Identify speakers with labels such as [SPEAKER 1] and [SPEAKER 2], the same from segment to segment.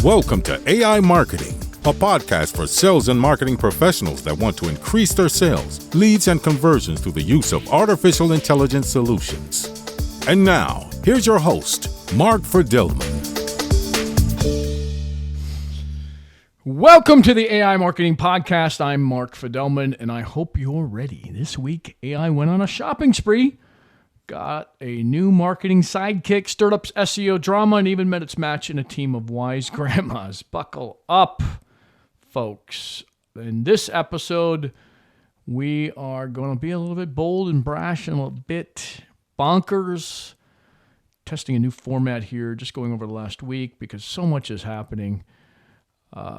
[SPEAKER 1] Welcome to AI Marketing, a podcast for sales and marketing professionals that want to increase their sales, leads, and conversions through the use of artificial intelligence solutions. And now, here's your host, Mark Fidelman.
[SPEAKER 2] Welcome to the AI Marketing Podcast. I'm Mark Fidelman, and I hope you're ready. This week, AI went on a shopping spree, got a new marketing sidekick, stirred up SEO drama, and even met its match in a team of wise grandmas. Buckle up, folks. In this episode, we are going to be a little bit bold and brash and a little bit bonkers. Testing a new format here, just going over the last week because so much is happening.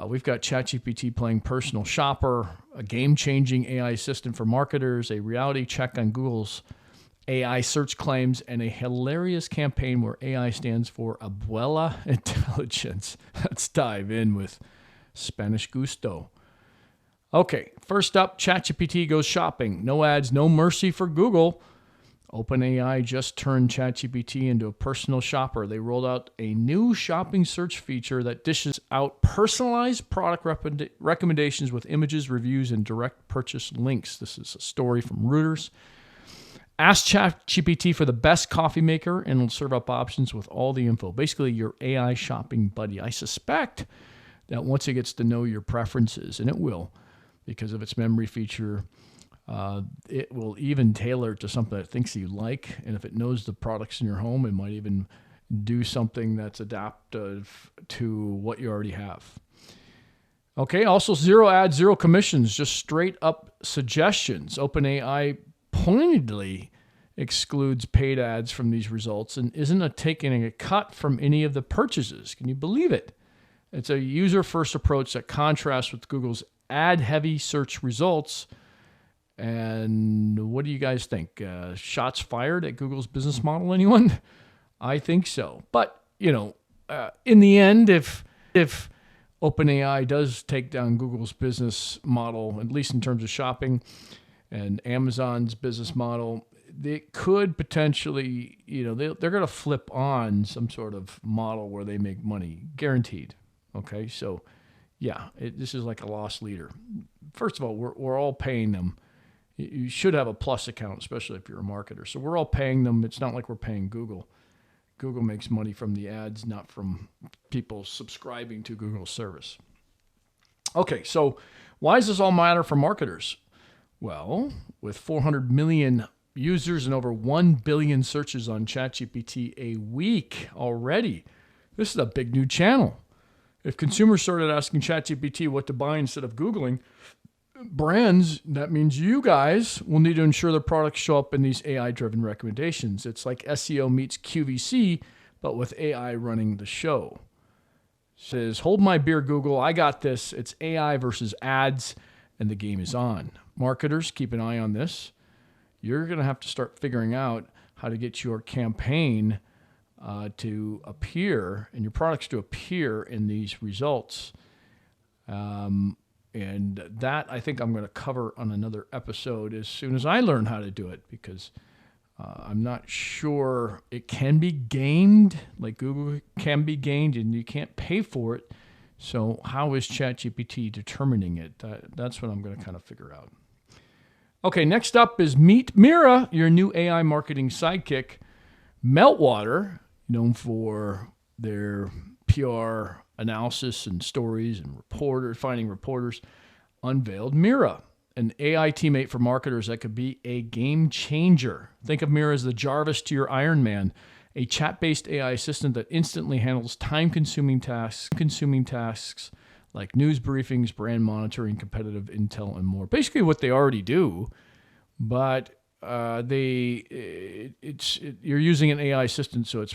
[SPEAKER 2] We've got ChatGPT playing personal shopper, a game-changing AI assistant for marketers, a reality check on Google's AI search claims, and a hilarious campaign where AI stands for Abuela Intelligence. Let's dive in with Spanish gusto. Okay, first up, ChatGPT goes shopping. No ads, no mercy for Google. OpenAI just turned ChatGPT into a personal shopper. They rolled out a new shopping search feature that dishes out personalized product recommendations with images, reviews, and direct purchase links. This is a story from Reuters. Ask ChatGPT for the best coffee maker, and it'll serve up options with all the info. Basically, your AI shopping buddy. I suspect that once it gets to know your preferences, and it will, because of its memory feature, it will even tailor it to something that it thinks you like. And if it knows the products in your home, it might even do something that's adaptive to what you already have. Okay, also zero ads, zero commissions, just straight up suggestions. OpenAI pointedly excludes paid ads from these results and isn't taking a cut from any of the purchases. Can you believe it? It's a user-first approach that contrasts with Google's ad-heavy search results. And what do you guys think? Shots fired at Google's business model, anyone? I think so. But, in the end, if OpenAI does take down Google's business model, at least in terms of shopping, and Amazon's business model, they could potentially, they're going to flip on some sort of model where they make money, guaranteed. Okay, so yeah, this is like a lost leader. First of all, we're all paying them. You should have a Plus account, especially if you're a marketer. So we're all paying them. It's not like we're paying Google. Google makes money from the ads, not from people subscribing to Google's service. Okay, so why does this all matter for marketers? Well, with 400 million users and over 1 billion searches on ChatGPT a week already, this is a big new channel. If consumers started asking ChatGPT what to buy instead of Googling brands, that means you guys will need to ensure their products show up in these AI-driven recommendations. It's like SEO meets QVC, but with AI running the show. It says, hold my beer, Google. I got this. It's AI versus ads, and the game is on. Marketers, keep an eye on this. You're going to have to start figuring out how to get your campaign to appear and your products to appear in these results. And that I think I'm going to cover on another episode as soon as I learn how to do it, because I'm not sure it can be gamed like Google can be gamed, and you can't pay for it. So how is ChatGPT determining it? That's what I'm going to kind of figure out. Okay, next up is meet Mira, your new AI marketing sidekick. Meltwater, known for their PR analysis and stories and finding reporters, unveiled Mira, an AI teammate for marketers that could be a game changer. Think of Mira as the Jarvis to your Iron Man, a chat-based AI assistant that instantly handles time-consuming tasks like news briefings, brand monitoring, competitive intel, and more. Basically what they already do, but you're using an AI assistant, so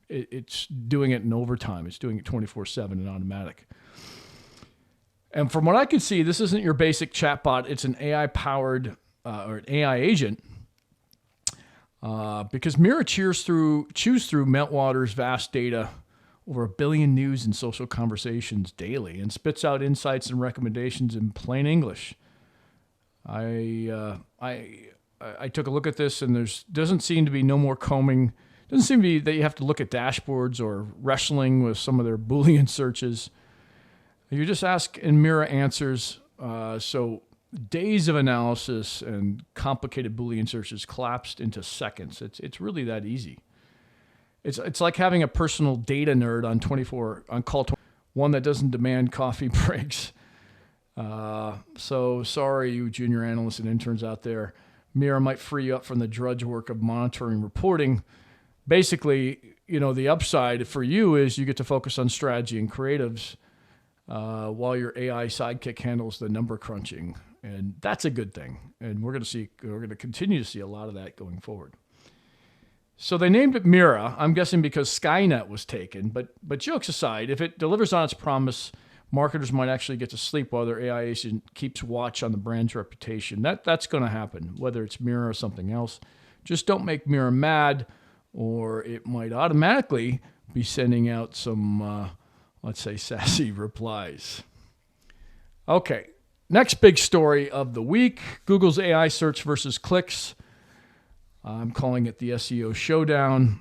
[SPEAKER 2] it's doing it in overtime. It's doing it 24/7 and automatic. And from what I can see, this isn't your basic chatbot. It's an AI-powered or an AI agent, because Mira chews through Meltwater's vast data, over 1 billion news and social conversations daily, and spits out insights and recommendations in plain English. I took a look at this, and doesn't seem to be no more combing. Doesn't seem to be that you have to look at dashboards or wrestling with some of their Boolean searches. You just ask and Mira answers. So days of analysis and complicated Boolean searches collapsed into seconds. It's really that easy. It's like having a personal data nerd on call 24, one that doesn't demand coffee breaks. So sorry, you junior analysts and interns out there. Mira might free you up from the drudge work of monitoring reporting. Basically, the upside for you is you get to focus on strategy and creatives while your AI sidekick handles the number crunching. And that's a good thing. And we're going to continue to see a lot of that going forward. So they named it Mira, I'm guessing because Skynet was taken. But jokes aside, if it delivers on its promise, marketers might actually get to sleep while their AI agent keeps watch on the brand's reputation. That's going to happen, whether it's Mira or something else. Just don't make Mira mad, or it might automatically be sending out some, let's say, sassy replies. Okay, next big story of the week, Google's AI search versus clicks. I'm calling it the SEO showdown.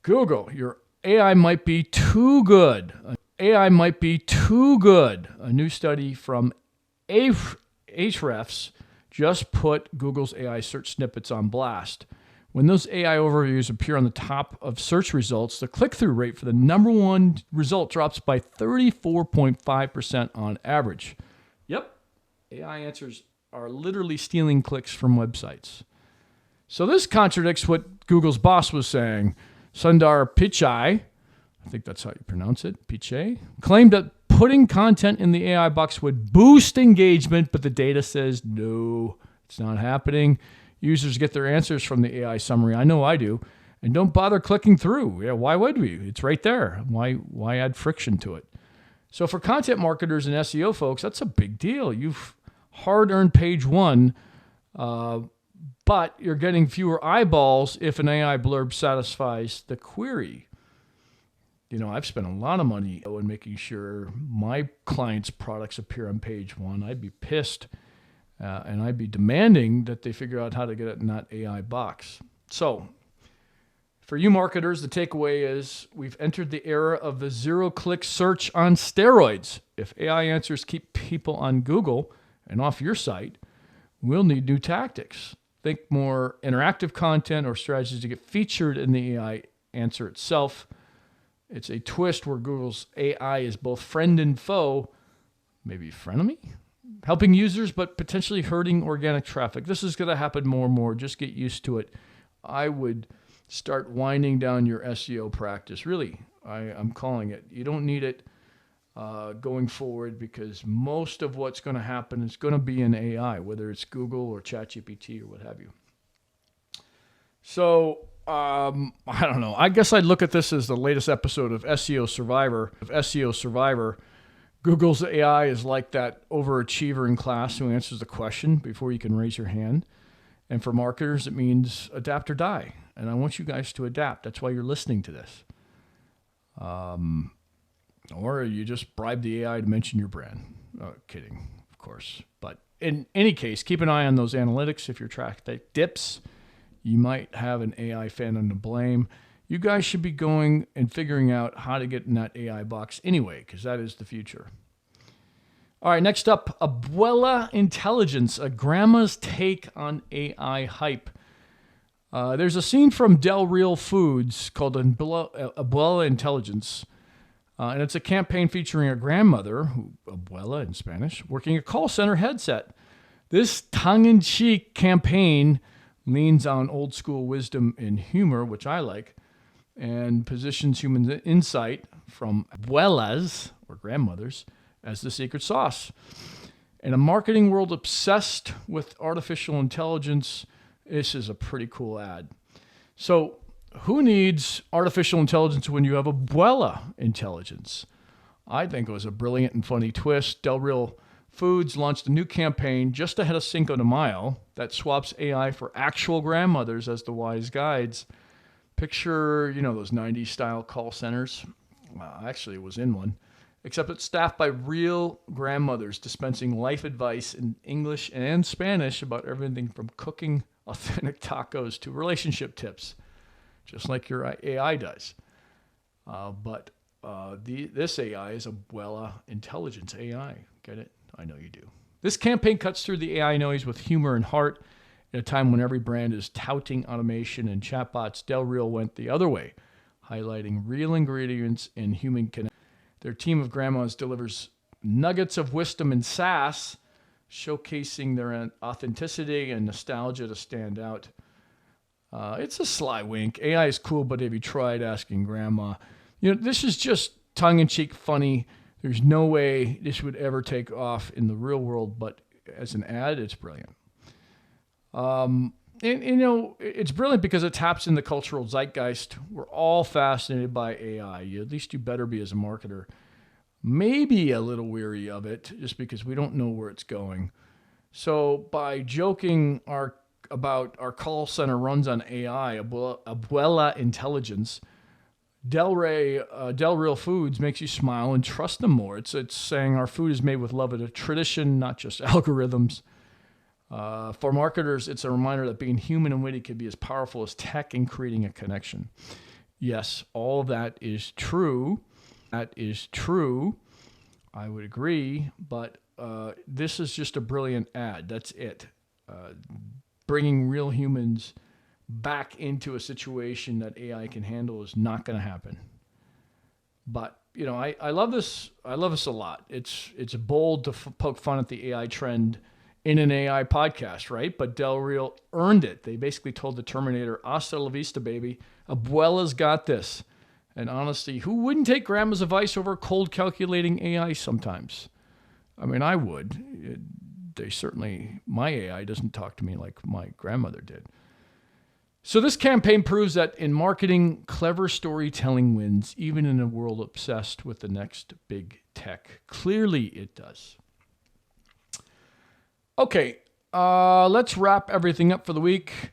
[SPEAKER 2] Google, your AI might be too good. AI might be too good. A new study from Ahrefs just put Google's AI search snippets on blast. When those AI overviews appear on the top of search results, the click-through rate for the number one result drops by 34.5% on average. Yep, AI answers are literally stealing clicks from websites. So this contradicts what Google's boss was saying. Sundar Pichai, I think that's how you pronounce it, Pichai, claimed that putting content in the AI box would boost engagement, but the data says no, it's not happening. Users get their answers from the AI summary. I know I do. And don't bother clicking through. Yeah, why would we? It's right there. Why add friction to it? So for content marketers and SEO folks, that's a big deal. You've hard-earned page one, but you're getting fewer eyeballs if an AI blurb satisfies the query. I've spent a lot of money in making sure my clients' products appear on page one. I'd be pissed, and I'd be demanding that they figure out how to get it in that AI box. So for you marketers, the takeaway is we've entered the era of the zero-click search on steroids. If AI answers keep people on Google and off your site, we'll need new tactics. Think more interactive content or strategies to get featured in the AI answer itself. It's a twist where Google's AI is both friend and foe, maybe frenemy, helping users but potentially hurting organic traffic. This is going to happen more and more. Just get used to it. I would start winding down your SEO practice. Really, I'm calling it. You don't need it going forward because most of what's going to happen is going to be in AI, whether it's Google or ChatGPT or what have you. So I don't know. I guess I'd look at this as the latest episode of SEO Survivor. Google's AI is like that overachiever in class who answers the question before you can raise your hand. And for marketers, it means adapt or die. And I want you guys to adapt. That's why you're listening to this. Or you just bribe the AI to mention your brand. Kidding, of course. But in any case, keep an eye on those analytics. If your traffic dips, you might have an AI phantom to blame. You guys should be going and figuring out how to get in that AI box anyway, because that is the future. All right, next up, Abuela Intelligence, a grandma's take on AI hype. There's a scene from Del Real Foods called Abuela Intelligence, and it's a campaign featuring a grandmother, abuela in Spanish, working a call center headset. This tongue-in-cheek campaign leans on old-school wisdom and humor, which I like, and positions human insight from abuelas, or grandmothers, as the secret sauce. In a marketing world obsessed with artificial intelligence, this is a pretty cool ad. So who needs artificial intelligence when you have Abuela Intelligence? I think it was a brilliant and funny twist. Del Real Foods launched a new campaign just ahead of Cinco de Mayo that swaps AI for actual grandmothers as the wise guides. Picture, those 90s style call centers. Actually, it was in one. Except it's staffed by real grandmothers dispensing life advice in English and Spanish about everything from cooking authentic tacos to relationship tips, just like your AI does. But This AI is Abuela Intelligence AI. Get it? I know you do. This campaign cuts through the AI noise with humor and heart. At a time when every brand is touting automation and chatbots, Del Real went the other way, highlighting real ingredients and human connection. Their team of grandmas delivers nuggets of wisdom and sass, showcasing their authenticity and nostalgia to stand out. It's a sly wink. AI is cool, but have you tried asking grandma? This is just tongue-in-cheek funny. There's no way this would ever take off in the real world, but as an ad, it's brilliant. It's brilliant because it taps in the cultural zeitgeist. We're all fascinated by AI. At least you better be as a marketer. Maybe a little weary of it just because we don't know where it's going. So by joking about our call center runs on AI, Abuela Intelligence, Del Real Foods makes you smile and trust them more. It's saying our food is made with love of a tradition, not just algorithms. For marketers, it's a reminder that being human and witty can be as powerful as tech in creating a connection. Yes, all of that is true. That is true. I would agree, but this is just a brilliant ad. That's it. Bringing real humans back into a situation that AI can handle is not going to happen. But I love this. I love this a lot. It's bold to poke fun at the AI trend in an AI podcast, right? But Del Real earned it. They basically told the Terminator, "Hasta la vista, baby. Abuela's got this." And honestly, who wouldn't take grandma's advice over cold calculating AI sometimes? I mean, I would. My AI doesn't talk to me like my grandmother did. So this campaign proves that in marketing, clever storytelling wins, even in a world obsessed with the next big tech. Clearly it does. Okay, let's wrap everything up for the week.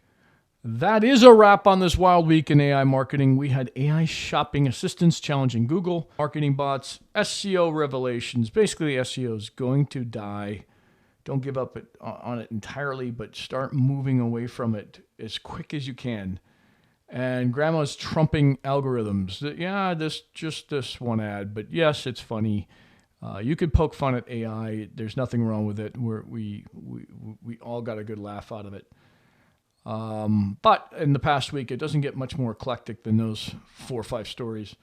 [SPEAKER 2] That is a wrap on this wild week in AI marketing. We had AI shopping assistants challenging Google, marketing bots, SEO revelations. Basically, SEO is going to die. Don't give up on it entirely, but start moving away from it as quick as you can. And grandma's trumping algorithms. Yeah, this one ad, but yes, it's funny. You could poke fun at AI. There's nothing wrong with it. We all got a good laugh out of it. But in the past week, it doesn't get much more eclectic than those 4 or 5 stories.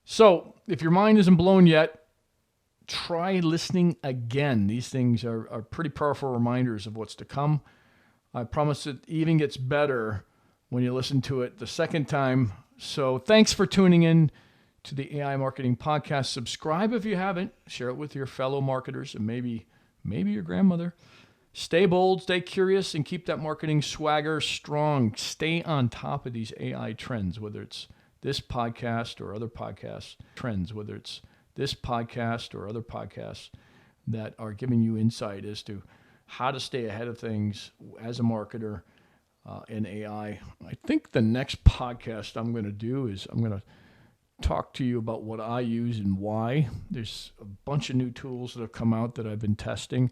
[SPEAKER 2] So if your mind isn't blown yet, try listening again. These things are pretty powerful reminders of what's to come. I promise it even gets better when you listen to it the second time. So thanks for tuning in to the AI Marketing Podcast. Subscribe if you haven't. Share it with your fellow marketers and maybe your grandmother. Stay bold, stay curious, and keep that marketing swagger strong. Stay on top of these AI trends, whether it's this podcast or other podcasts. That are giving you insight as to how to stay ahead of things as a marketer in AI. I think the next podcast I'm going to do is I'm going to talk to you about what I use and why. There's a bunch of new tools that have come out that I've been testing,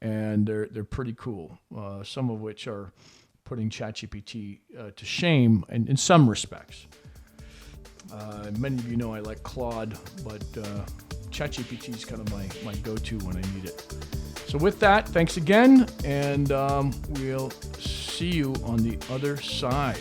[SPEAKER 2] and they're pretty cool. Some of which are putting ChatGPT to shame in some respects. Many of you know I like Claude, but ChatGPT is kind of my go-to when I need it. So with that, thanks again, and we'll see you on the other side.